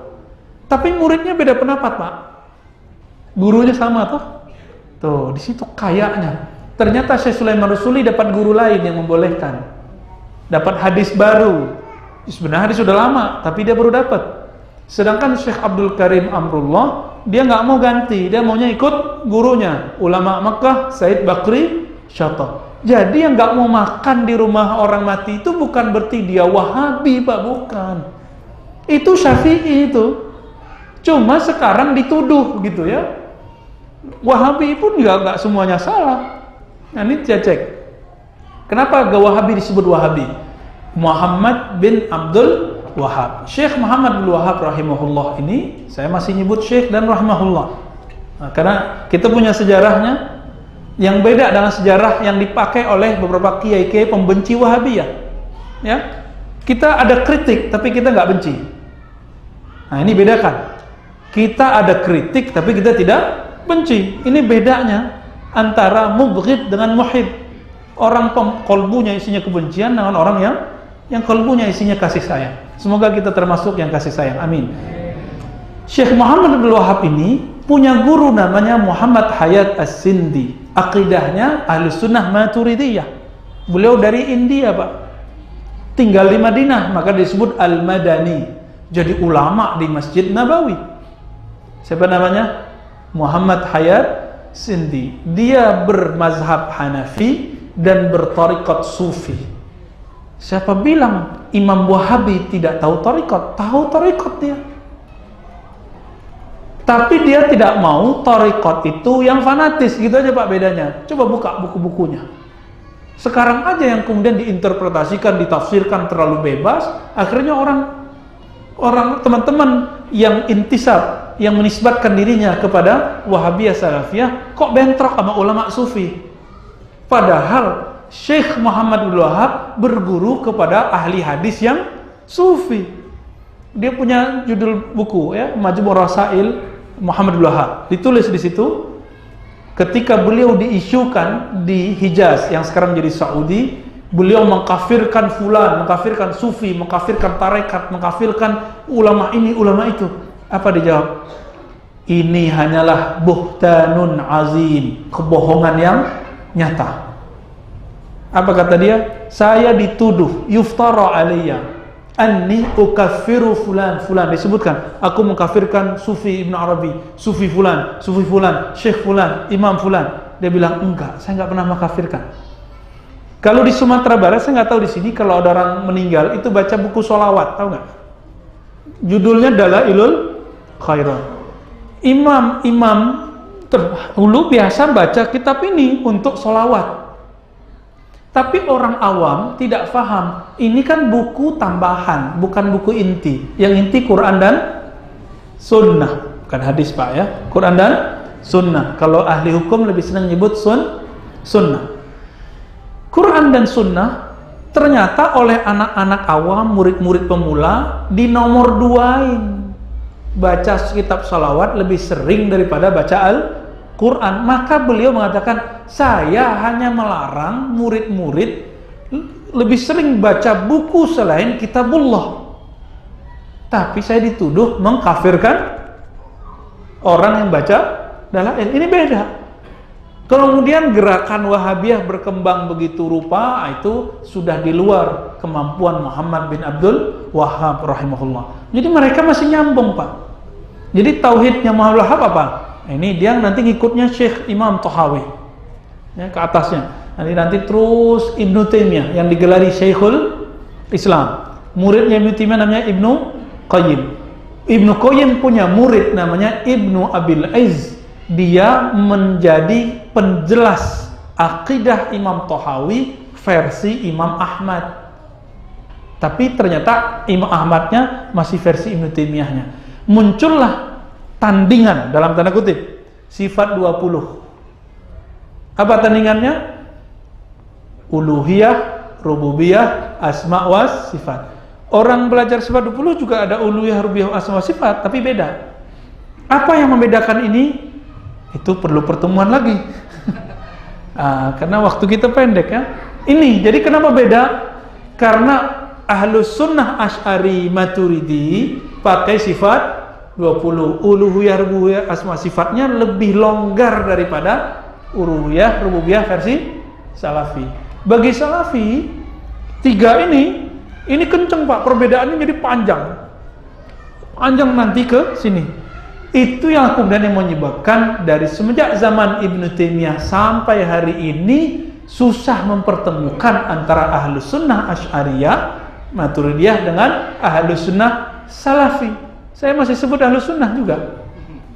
Tapi muridnya beda pendapat, Pak. Gurunya sama tuh. Tuh, di situ kayaknya. Ternyata Syekh Sulaiman Rasuli dapat guru lain yang membolehkan. Dapat hadis baru. Sebenarnya hadis sudah lama, tapi dia baru dapat. Sedangkan Syekh Abdul Karim Amrullah, dia nggak mau ganti, dia maunya ikut gurunya, ulama Makkah Said Bakri Syata. Jadi yang nggak mau makan di rumah orang mati itu bukan berarti dia Wahabi, Pak, bukan. Itu Syafi'i itu. Cuma sekarang dituduh gitu ya. Wahabi pun nggak semuanya salah. Nah, ini cek. Kenapa Wahabi disebut Wahabi? Muhammad bin Abdul Wahab. Syekh Muhammad bin Wahab rahimahullah ini, saya masih nyebut Syekh dan rahimahullah. Nah, karena kita punya sejarahnya yang beda dengan sejarah yang dipakai oleh beberapa kiai-kiai pembenci Wahabiyah. Ya, kita ada kritik tapi kita nggak benci. Nah, ini bedakan. Kita ada kritik tapi kita tidak benci. Ini bedanya antara mubghid dengan muhib. Orang kolbunya isinya kebencian dengan orang yang kolbunya isinya kasih sayang. Semoga kita termasuk yang kasih sayang. Amin. Syekh Muhammad bin Wahab ini punya guru namanya Muhammad Hayat As-Sindi. Akidahnya Ahlus Sunnah Maturidiyah. Beliau dari India, Pak. Tinggal di Madinah, maka disebut Al-Madani. Jadi ulama di Masjid Nabawi. Siapa namanya? Muhammad Hayat Sindi. Dia bermazhab Hanafi dan bertariqat Sufi. Siapa bilang Imam Wahabi tidak tahu thariqat? Tahu thariqat dia. Tapi dia tidak mau thariqat itu yang fanatis, gitu aja Pak bedanya. Coba buka buku-bukunya. Sekarang aja yang kemudian diinterpretasikan, ditafsirkan terlalu bebas, akhirnya orang teman-teman yang intisab, yang menisbatkan dirinya kepada Wahabiyah Salafiyah, kok bentrok sama ulama sufi. Padahal Syekh Muhammad Abdul Wahab berguru kepada ahli hadis yang sufi. Dia punya judul buku ya, Majmu' Rasail Muhammad Abdul Wahab. Ditulis di situ ketika beliau diisukan di Hijaz yang sekarang jadi Saudi, beliau mengkafirkan fulan, mengkafirkan sufi, mengkafirkan tarekat, mengkafirkan ulama ini, ulama itu. Apa dijawab? Ini hanyalah buhtanun azim, kebohongan yang nyata. Apa kata dia? Saya dituduh, yuftara alayya anni ukaffiru fulan, fulan disebutkan, aku mengkafirkan Sufi Ibn Arabi, Sufi fulan, Syekh fulan, Imam fulan. Dia bilang, enggak, saya enggak pernah mengkafirkan. Kalau di Sumatera Barat, saya nggak tahu di sini, kalau ada orang meninggal itu baca buku sholawat, tahu nggak? Judulnya Dalailul Khairat. Imam terdahulu biasa baca kitab ini untuk sholawat. Tapi orang awam tidak paham, ini kan buku tambahan, bukan buku inti. Yang inti Quran dan Sunnah, bukan hadis Pak ya. Quran dan Sunnah. Kalau ahli hukum lebih senang nyebut Sunnah. Quran dan Sunnah ternyata oleh anak-anak awam, murid-murid pemula dinomor duain. Baca kitab salawat lebih sering daripada baca Al-Quran. Maka beliau mengatakan, saya hanya melarang murid-murid lebih sering baca buku selain kitabullah. Tapi saya dituduh mengkafirkan orang yang baca dalail. Ini beda. Kemudian gerakan Wahabiyah berkembang begitu rupa, itu sudah di luar kemampuan Muhammad bin Abdul Wahab rahimahullah. Jadi mereka masih nyambung Pak. Jadi tauhidnya Muhammad Wahab apa? Ini dia nanti ngikutnya Syekh Imam Tahawi ya, ke atasnya. Nanti terus Ibnu Taimiyah yang digelari Syekhul Islam. Muridnya Ibnu Taimiyah namanya Ibnu Qayyim. Ibnu Qayyim punya murid namanya Ibnu Abil Izz. Dia menjadi penjelas akidah Imam Tahawi versi Imam Ahmad. Tapi ternyata Imam Ahmadnya masih versi Ibnu Taimiyahnya. Muncullah tandingan dalam tanda kutip sifat 20. Apa tandingannya? Uluhiyah, rububiyah, asma was sifat. Orang belajar sifat 20 juga ada uluhiyah, rububiyah, asma was sifat, tapi beda. Apa yang membedakan ini? Itu perlu pertemuan lagi. Karena waktu kita pendek ya. Ini, jadi kenapa beda? Karena Ahlus Sunnah Asy'ari Maturidi pakai sifat 20. Uluhiyah, rububiyah, asma sifatnya lebih longgar daripada uluhiyah, rububiyah versi Salafi. Bagi Salafi, tiga ini kenceng Pak, perbedaannya jadi panjang. Panjang nanti ke sini. Itu yang kemudian yang menyebabkan dari semenjak zaman Ibnu Taimiyah sampai hari ini susah mempertemukan antara Ahlus Sunnah Asy'ariyah Maturidiyah dengan Ahlus Sunnah Salafi. Saya masih sebut Ahlus Sunnah juga.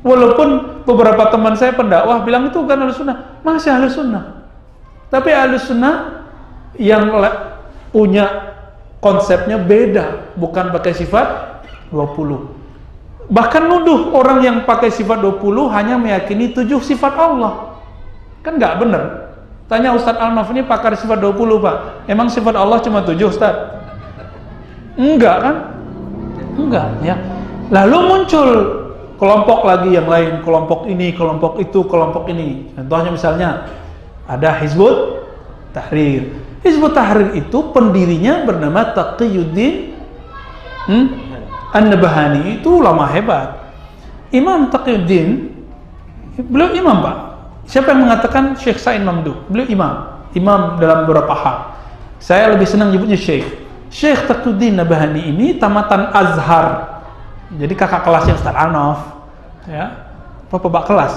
Walaupun beberapa teman saya pendakwah bilang itu bukan Ahlus Sunnah, masih Ahlus Sunnah. Tapi Ahlus Sunnah yang punya konsepnya beda, bukan pakai sifat 20. Bahkan nuduh orang yang pakai sifat 20 hanya meyakini 7 sifat Allah. Kan nggak benar. Tanya Ustadz Al-Maf ini pakar sifat 20 Pak, emang sifat Allah cuma 7 Ustadz? Enggak kan? Enggak ya. Lalu muncul kelompok lagi yang lain, kelompok ini, kelompok itu, kelompok ini. Contohnya misalnya ada Hizbut Tahrir. Hizbut Tahrir itu pendirinya bernama Taqiyuddin An-Nabhani, itu ulama hebat. Imam Taqiyuddin, beliau imam Pak. Siapa yang mengatakan Syekh Said Mamdouh? Beliau imam dalam beberapa hal. Saya lebih senang nyebutnya Syekh. Syekh Taqiyuddin Nabhani ini tamatan Azhar. Jadi kakak kelasnya Ustaz Anaf, ya, bapak kelas,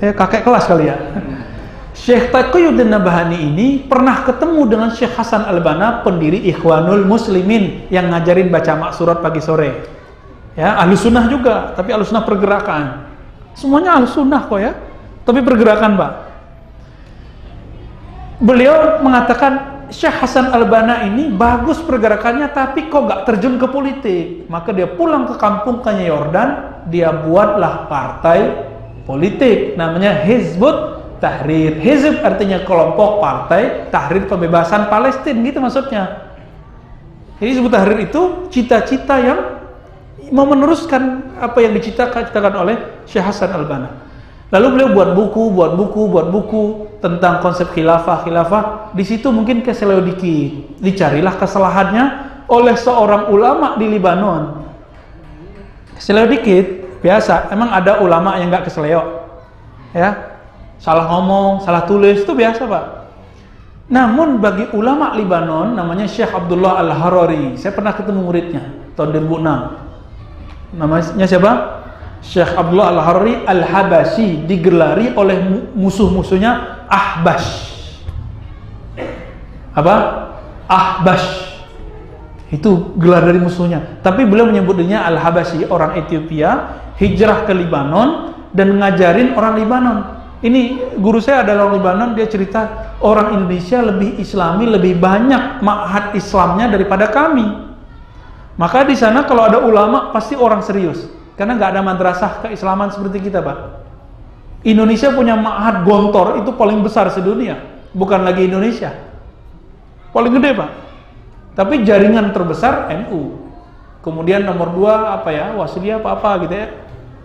ya kakek kelas kali ya. Syekh Taqiyuddin Nabhani ini pernah ketemu dengan Syekh Hasan Al-Banna, pendiri Ikhwanul Muslimin yang ngajarin baca maksurat pagi sore. Ya, ahli sunnah juga, tapi ahli sunnah pergerakan. Semuanya ahli sunnah kok ya, tapi pergerakan, Pak. Beliau mengatakan Syekh Hasan Al-Banna ini bagus pergerakannya, tapi kok gak terjun ke politik. Maka dia pulang ke kampungnya Yordan, dia buatlah partai politik, namanya Hizbut Tahrir. Hizb artinya kelompok, partai Tahrir pembebasan Palestina, gitu maksudnya. Hizbut Tahrir itu cita-cita yang mau meneruskan apa yang diciptakan oleh Syekh Hasan Al-Banna. Lalu beliau buat buku tentang konsep khilafah. Di situ mungkin keseleo dikit. Dicarilah kesalahannya oleh seorang ulama di Libanon. Keseleo dikit, biasa. Emang ada ulama yang nggak keseleo, ya? Salah ngomong, salah tulis, itu biasa, Pak. Namun bagi ulama Libanon, namanya Syekh Abdullah Al-Harari, saya pernah ketemu muridnya tahun 2006. Namanya siapa? Syekh Abdullah Al-Harari Al-Habashi, digelari oleh musuh-musuhnya Ahbash. Apa? Ahbash. Itu gelar dari musuhnya. Tapi beliau menyebut dirinya Al-Habashi, orang Ethiopia, hijrah ke Libanon dan ngajarin orang Libanon. Ini guru saya adalah orang Libanon, dia cerita orang Indonesia lebih Islami, lebih banyak ma'had Islamnya daripada kami. Maka di sana kalau ada ulama pasti orang serius, karena nggak ada madrasah keislaman seperti kita, Pak. Indonesia punya ma'had Gontor, itu paling besar sedunia, bukan lagi Indonesia, paling gede, Pak. Tapi jaringan terbesar NU. Kemudian nomor 2 apa ya, Wasiliyah apa gitu ya.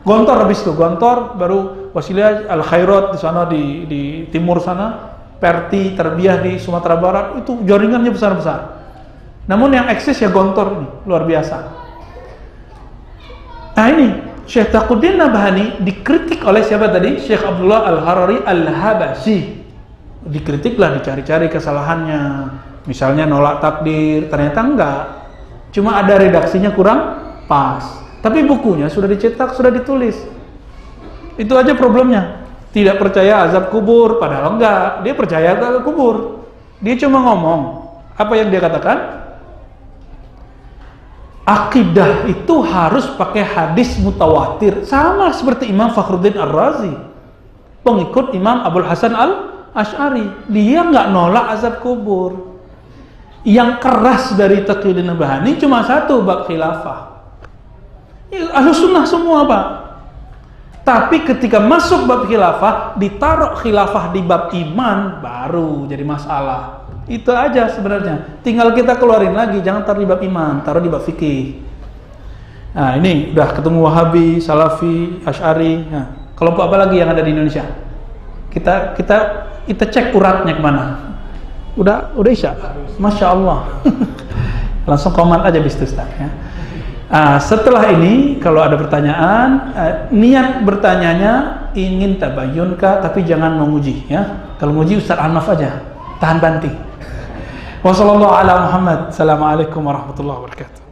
Gontor habis itu, Gontor baru Wasiliyah, Al Khairat di sana di timur sana, Perti, Terbiyah di Sumatera Barat, itu jaringannya besar-besar. Namun yang eksis ya Gontor ini, luar biasa. Nah ini, Syekh Taqiyuddin Nabhani dikritik oleh siapa tadi? Syekh Abdullah Al-Harari Al-Habashi. Dikritiklah, dicari-cari kesalahannya. Misalnya nolak takdir, ternyata enggak. Cuma ada redaksinya kurang pas. Tapi bukunya sudah dicetak, sudah ditulis. Itu aja problemnya. Tidak percaya azab kubur, padahal enggak. Dia percaya azab kubur. Dia cuma ngomong. Apa yang dia katakan? Akidah itu harus pakai hadis mutawatir. Sama seperti Imam Fakhruddin Ar-Razi, pengikut Imam Abul Hasan Al-Ash'ari. Dia enggak nolak azab kubur. Yang keras dari Taqiyuddin Nabhani cuma satu, bab khilafah. Ahlus sunnah semua, Pak. Tapi ketika masuk bab khilafah, ditaruh khilafah di bab iman, baru jadi masalah. Itu aja sebenarnya. Tinggal kita keluarin lagi, jangan taruh di bab iman, taruh di bab fikih. Nah ini udah ketemu Wahabi, Salafi, Asy'ari. Nah, kelompok apa lagi yang ada di Indonesia? Kita cek uratnya kemana? Udah Isya? Masya Allah. Langsung komen aja bisnis ya. Setelah ini kalau ada pertanyaan, niat bertanyanya ingin tabayun kah, tapi jangan menguji ya. Kalau menguji Ustaz Anaf aja, tahan banting. Wassalamualaikum warahmatullahi wabarakatuh.